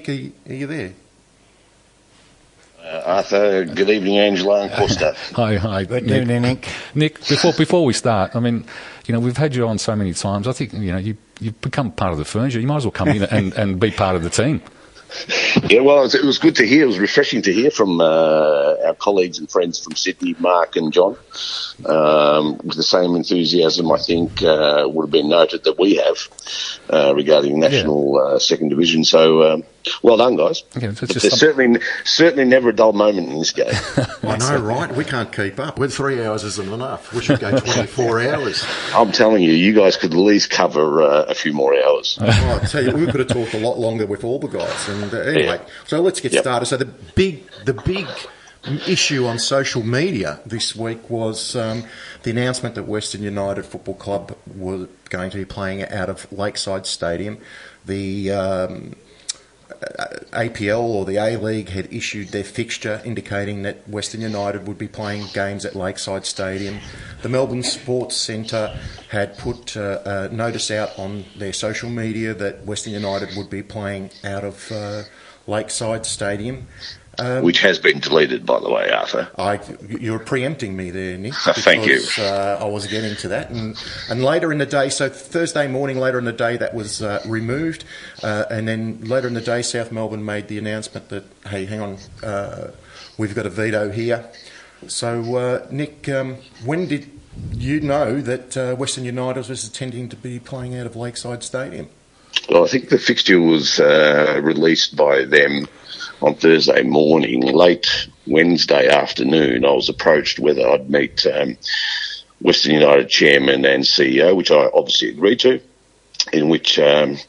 Nick, are you there? Arthur, good evening, Angela and Costa. Hi, Good evening, Nick. Nick, before we start, I mean, we've had you on so many times. I think, you've become part of the furniture. You might as well come in and be part of the team. Yeah, well, it was good to hear. It was refreshing to hear from our colleagues and friends from Sydney, Mark and John, with the same enthusiasm, I think, would have been noted that we have regarding national second division. So, well done, guys. Okay, but there's certainly never a dull moment in this game. I know, right? We can't keep up. 3 hours isn't enough. We should go 24 hours. I'm telling you, you guys could at least cover a few more hours. Oh, I tell you, we could have talked a lot longer with all the guys. And anyway, so let's get started. So the big issue on social media this week was the announcement that Western United Football Club were going to be playing out of Lakeside Stadium. The APL or the A-League had issued their fixture indicating that Western United would be playing games at Lakeside Stadium. The Melbourne Sports Centre had put a notice out on their social media that Western United would be playing out of Lakeside Stadium. Which has been deleted, by the way, Arthur. You're preempting me there, Nick. Thank you. I was getting to that. And later in the day, so Thursday morning, later in the day, that was removed. And then later in the day, South Melbourne made the announcement that, hey, hang on, we've got a veto here. So, Nick, when did you know that Western United was intending to be playing out of Lakeside Stadium? Well, I think the fixture was released by them on Thursday morning. Late Wednesday afternoon, I was approached whether I'd meet Western United chairman and CEO, which I obviously agreed to, in which, and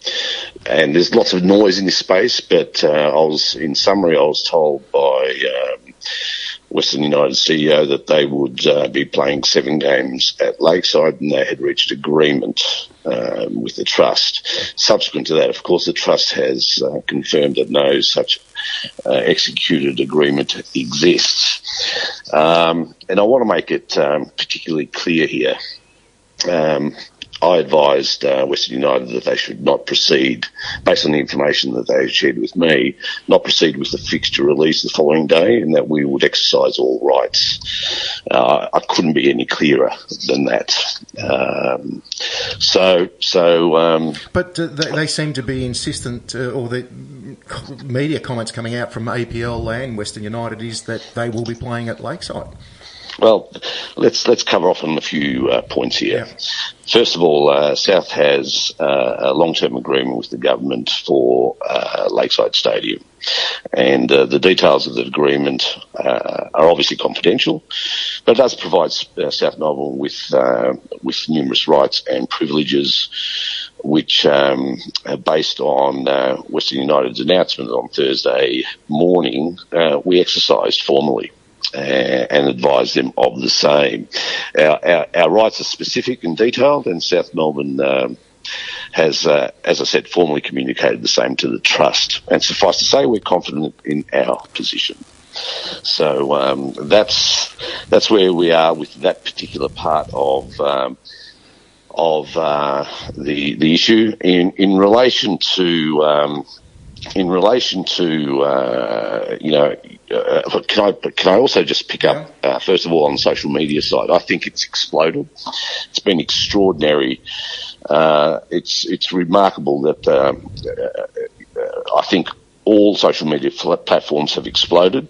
there's lots of noise in this space, but in summary, I was told by Western United CEO that they would be playing 7 games at Lakeside, and they had reached agreement with the trust. Subsequent to that, of course, the trust has confirmed that no such executed agreement exists. And I want to make it particularly clear here. I advised Western United that they should not proceed, based on the information that they shared with me, not proceed with the fixture release the following day, and that we would exercise all rights. I couldn't be any clearer than that. But they seem to be insistent, or the media comments coming out from APL and Western United is that they will be playing at Lakeside. Well, let's cover off on a few points here. Yeah. First of all, South has a long-term agreement with the government for Lakeside Stadium, and the details of the agreement are obviously confidential, but it does provide South Melbourne with numerous rights and privileges, which, based on Western United's announcement on Thursday morning, we exercised formally. And advise them of the same. Our rights are specific and detailed, and South Melbourne has, as I said, formally communicated the same to the trust. And suffice to say, we're confident in our position. So that's where we are with that particular part of the issue. In relation to can I also just pick up, first of all, on the social media side? I think it's exploded. It's been extraordinary. It's remarkable that I think all social media platforms have exploded.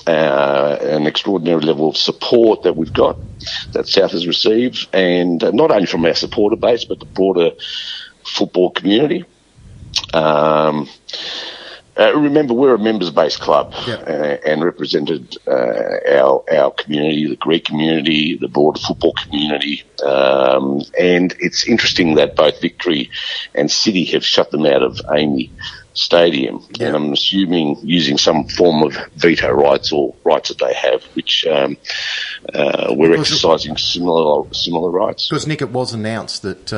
An extraordinary level of support that we've got, that South has received, and not only from our supporter base, but the broader football community. Remember, we're a members-based club, and represented our community, the Greek community, the broader football community, and it's interesting that both Victory and City have shut them out of AMI Stadium, and I'm assuming using some form of veto rights or rights that they have, which we're exercising similar rights. Because, Nick, it was announced that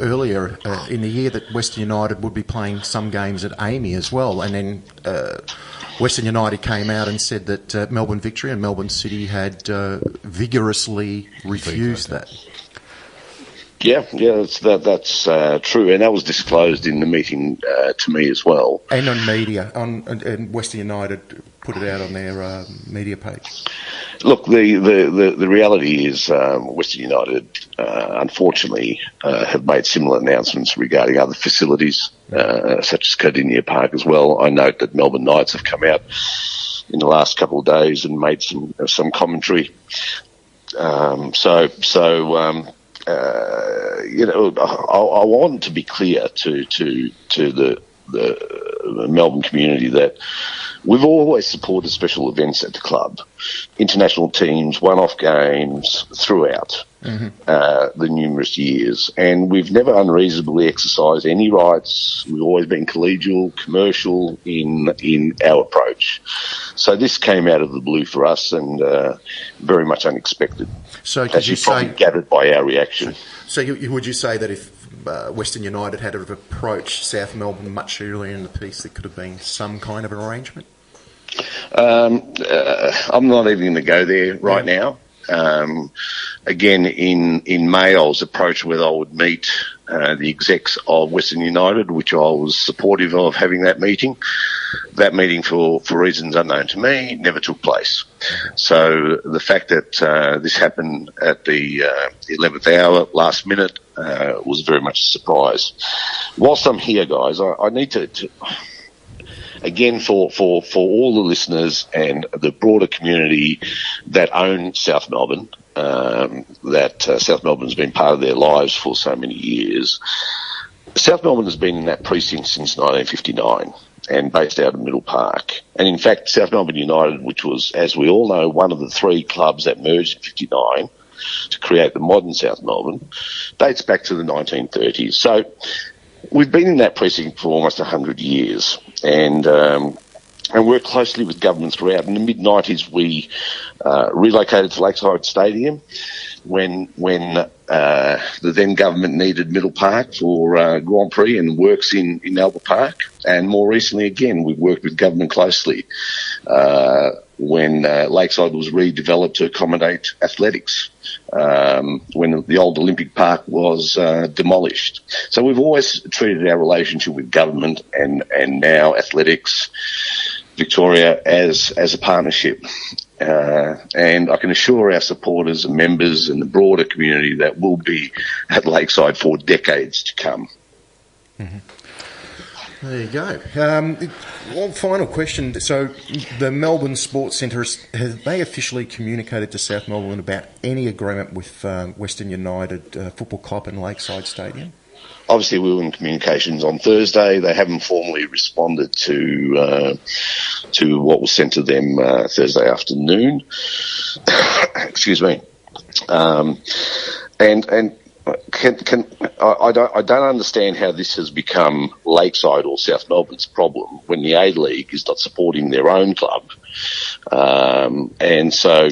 earlier in the year that Western United would be playing some games at AMI as well, and then Western United came out and said that Melbourne Victory and Melbourne City had vigorously refused that. Yeah, that's true, and that was disclosed in the meeting to me as well. And on media, and Western United put it out on their media page. Look, the reality is Western United, unfortunately, have made similar announcements regarding other facilities, such as Cardinia Park as well. I note that Melbourne Knights have come out in the last couple of days and made some commentary. I want to be clear to the Melbourne community that we've always supported special events at the club, international teams, one-off games throughout the numerous years, and we've never unreasonably exercised any rights. We've always been collegial, commercial in our approach. So this came out of the blue for us and very much unexpected. So as you probably gathered by our reaction. So would you say that if Western United had approached South Melbourne much earlier in the piece, there could have been some kind of an arrangement? I'm not even going to go there right now. Again, in May, I was approached whether I would meet the execs of Western United, which I was supportive of having that meeting. That meeting, for reasons unknown to me, never took place. So the fact that this happened at the 11th hour, last minute, was very much a surprise. Whilst I'm here, guys, I need to again, for all the listeners and the broader community that own South Melbourne, that South Melbourne has been part of their lives for so many years. South Melbourne has been in that precinct since 1959 and based out of Middle Park. And in fact, South Melbourne United, which was, as we all know, one of the three clubs that merged in 59 to create the modern South Melbourne, dates back to the 1930s. So we've been in that precinct for almost 100 years and worked closely with government throughout. In the mid-90s, we relocated to Lakeside Stadium when the then government needed Middle Park for Grand Prix and works in Albert Park. And more recently, again, we've worked with government closely when Lakeside was redeveloped to accommodate athletics, when the old Olympic Park was demolished. So we've always treated our relationship with government and now athletics, Victoria, as a partnership. And I can assure our supporters and members and the broader community that we'll be at Lakeside for decades to come. Mm-hmm. There you go. One final question. So the Melbourne Sports Centre, have they officially communicated to South Melbourne about any agreement with Western United Football Club and Lakeside Stadium? Obviously, we were in communications on Thursday. They haven't formally responded to what was sent to them Thursday afternoon. Excuse me. I don't understand how this has become Lakeside or South Melbourne's problem when the A-League is not supporting their own club. And so,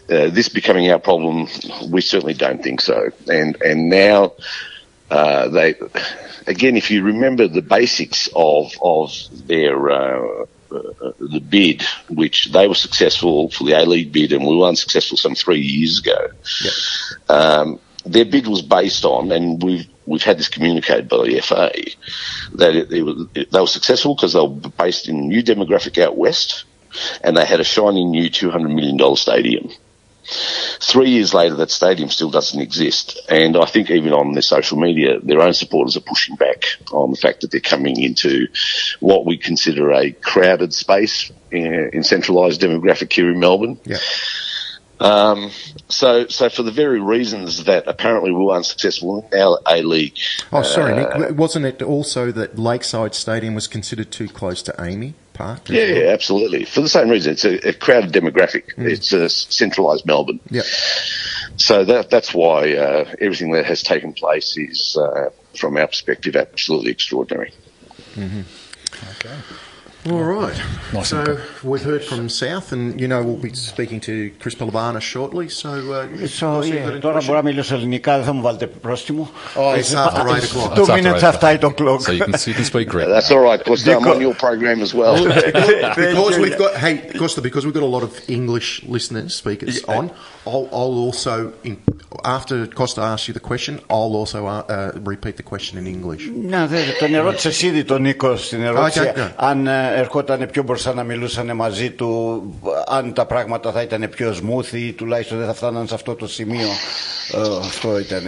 this becoming our problem, we certainly don't think so. And now, again, if you remember the basics of their the bid, which they were successful for the A-League bid, and we were unsuccessful some 3 years ago. Yep. Their bid was based on, and we've had this communicated by the FA, that they were successful because they were based in a new demographic out west, and they had a shiny new $200 million stadium. 3 years later, that stadium still doesn't exist, and I think even on their social media, their own supporters are pushing back on the fact that they're coming into what we consider a crowded space in centralised demographic here in Melbourne. Yeah. So for the very reasons that apparently we were unsuccessful in our A-League. Oh, sorry, Nick. Wasn't it also that Lakeside Stadium was considered too close to Amy Park? Yeah, absolutely. For the same reason. It's a crowded demographic. Mm. It's a centralised Melbourne. Yeah. So that's why everything that has taken place is, from our perspective, absolutely extraordinary. Mm-hmm. All right. Nice So simple. we've heard from South, and we'll be speaking to Chris Palavana shortly. Τώρα μπορώ να μιλήσω ελληνικά, δεν θα μου βάλετε πρόστιμο. Oh, it's after 8 o'clock. 2 minutes after 8 o'clock. So you can speak Greek. That's all right, Costa. I'm on your program as well. Because we've got a lot of English listeners, speakers on, I'll also, after Costa asks you the question, I'll also repeat the question in English. Ναι, τον ερώτησε ήδη τον Νίκο στην ερώτηση. Αν ερχόταν πιο μπροστά να μιλούσαν μαζί του, αν τα πράγματα θα ήταν πιο smooth ή τουλάχιστον δεν θα φτάναν σε αυτό το σημείο. Αυτό ήταν.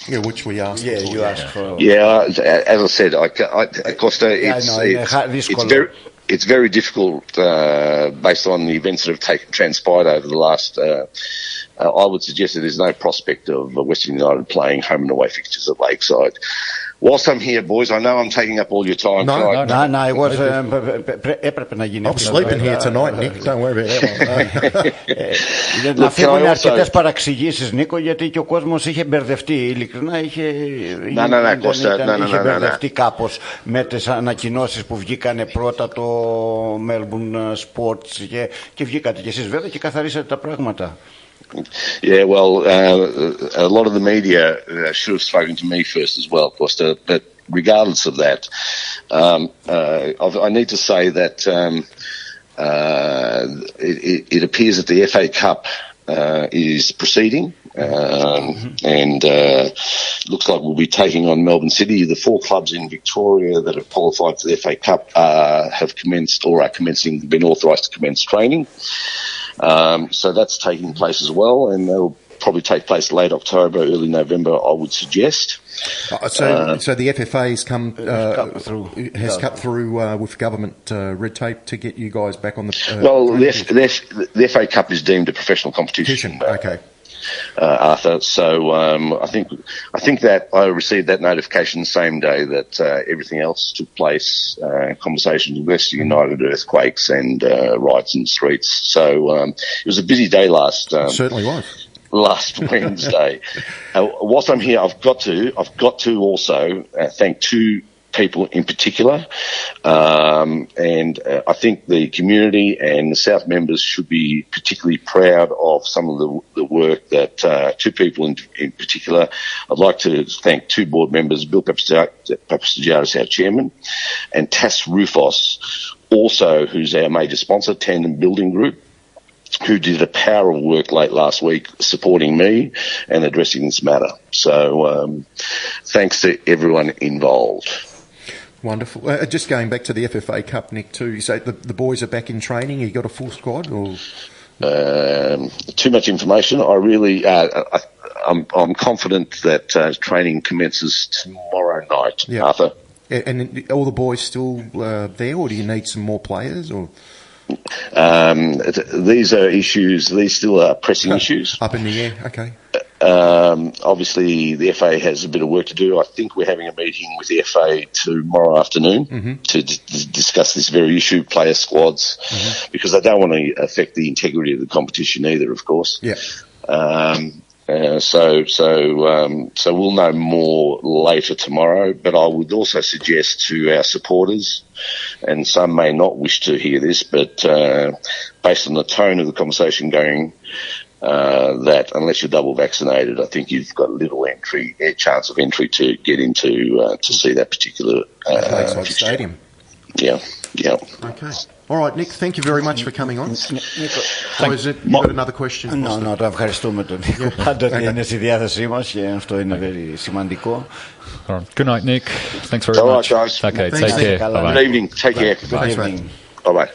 Yeah, which we asked. Yeah, you asked for. Yeah, as I said, Costa, it's very difficult based on the events that have transpired over the last. I would suggest that there's no prospect of Western United playing home and away fixtures at Lakeside. Whilst I'm here, boys, I know I'm taking up all your time. No, it was. Έπρεπε να γίνει. I'm sleeping here tonight, Nick. Don't worry about that. Να φύγουν αρκετές παραξηγήσεις, Νίκο, γιατί και ο κόσμος είχε μπερδευτεί. Ειλικρινά είχε μπερδευτεί κάπως με τις ανακοινώσεις που βγήκανε πρώτα το Melbourne Sports και βγήκατε κι εσείς βέβαια και καθαρίσατε τα πράγματα. Yeah, well, a lot of the media should have spoken to me first as well, Costa. But regardless of that, I need to say that it appears that the FA Cup is proceeding, and looks like we'll be taking on Melbourne City. The 4 clubs in Victoria that have qualified for the FA Cup have commenced or are commencing, been authorised to commence training. So that's taking place as well, and they'll probably take place late October, early November, I would suggest. So the FFA has cut through with government red tape to get you guys back on the. Well, the FA Cup is deemed a professional competition. Okay. Arthur. So I think that I received that notification the same day that everything else took place. Conversations with Western United, earthquakes, and riots in the streets. So it was a busy day last. Certainly was. Last Wednesday. Whilst I'm here, I've got to also thank 2 people in particular, and I think the community and the South members should be particularly proud of some of the work that 2 people in particular. I'd like to thank 2 board members, Bill Papastagiaris, our chairman, and Tas Rufos, also who's our major sponsor, Tandem Building Group, who did a power of work late last week supporting me and addressing this matter. So thanks to everyone involved. Wonderful. Just going back to the FFA Cup, Nick, too, you say the boys are back in training. You got a full squad? Or too much information. I really, I'm confident that training commences tomorrow night, Arthur. And all the boys still there, or do you need some more players? Or these are issues. These still are pressing issues. Up in the air. Okay. Obviously, the FA has a bit of work to do. I think we're having a meeting with the FA tomorrow afternoon to discuss this very issue, player squads, because I don't want to affect the integrity of the competition either, of course. Yeah. So we'll know more later tomorrow, but I would also suggest to our supporters, and some may not wish to hear this, but based on the tone of the conversation going, that unless you're double vaccinated, I think you've got little chance of entry to get into to see that particular Lakeside Stadium. Yeah. Okay. All right, Nick, thank you very much for coming on. You've got another question? No, το ευχαριστούμε τον Νίκο. Πάντοτε είναι στη διάθεσή μας και αυτό είναι very σημαντικό. Good night, Nick. Thanks very much. All right, guys. Okay, Thanks, take care. Good evening. Take care. Thanks, mate. Bye-bye.